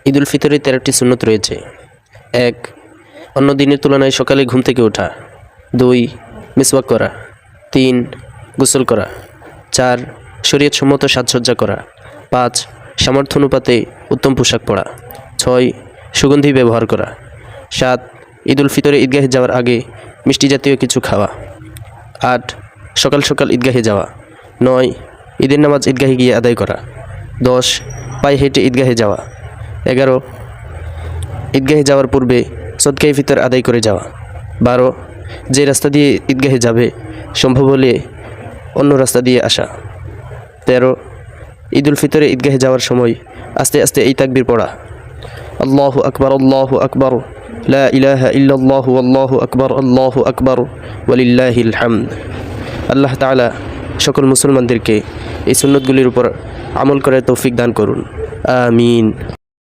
ঈদুল ফিতরে 13টি সুন্নত রয়েছে। 1. অন্য দিনের তুলনায় সকালে ঘুম থেকে ওঠা। 2. মিসওয়াক করা। 3. গোসল করা। 4. শরীয়তসম্মত সাজসজ্জা করা। 5. সামর্থ্য অনুপাতে উত্তম পোশাক পরা। 6. সুগন্ধি ব্যবহার করা। 7. ঈদুল ফিতরে ঈদগাহে যাওয়ার আগে মিষ্টি জাতীয় কিছু খাওয়া। 8. সকাল সকাল ঈদগাহে যাওয়া। 9. ঈদের নামাজ ঈদগাহে গিয়ে আদায় করা। 10. পায়ে হেঁটে ঈদগাহে যাওয়া। 11. ঈদগাহে যাওয়ার পূর্বে সদকায়ে ফিতর আদায় করে যাওয়া। 12. যে রাস্তা দিয়ে ঈদগাহে যাবে সম্ভব হলে অন্য রাস্তা দিয়ে আসা। 13. ঈদুল ফিতরে ঈদগাহে যাওয়ার সময় আস্তে আস্তে এই তাকবীর পড়া, আল্লাহু আকবার আল্লাহু আকবার লা ইলাহা ইল্লাল্লাহু আল্লাহু আকবার ওয়ালিল্লাহিল হামদ। আল্লাহ তাআলা সকল মুসলমানদেরকে এই সুন্নতগুলির উপর আমল করার তৌফিক দান করুন। আমিন।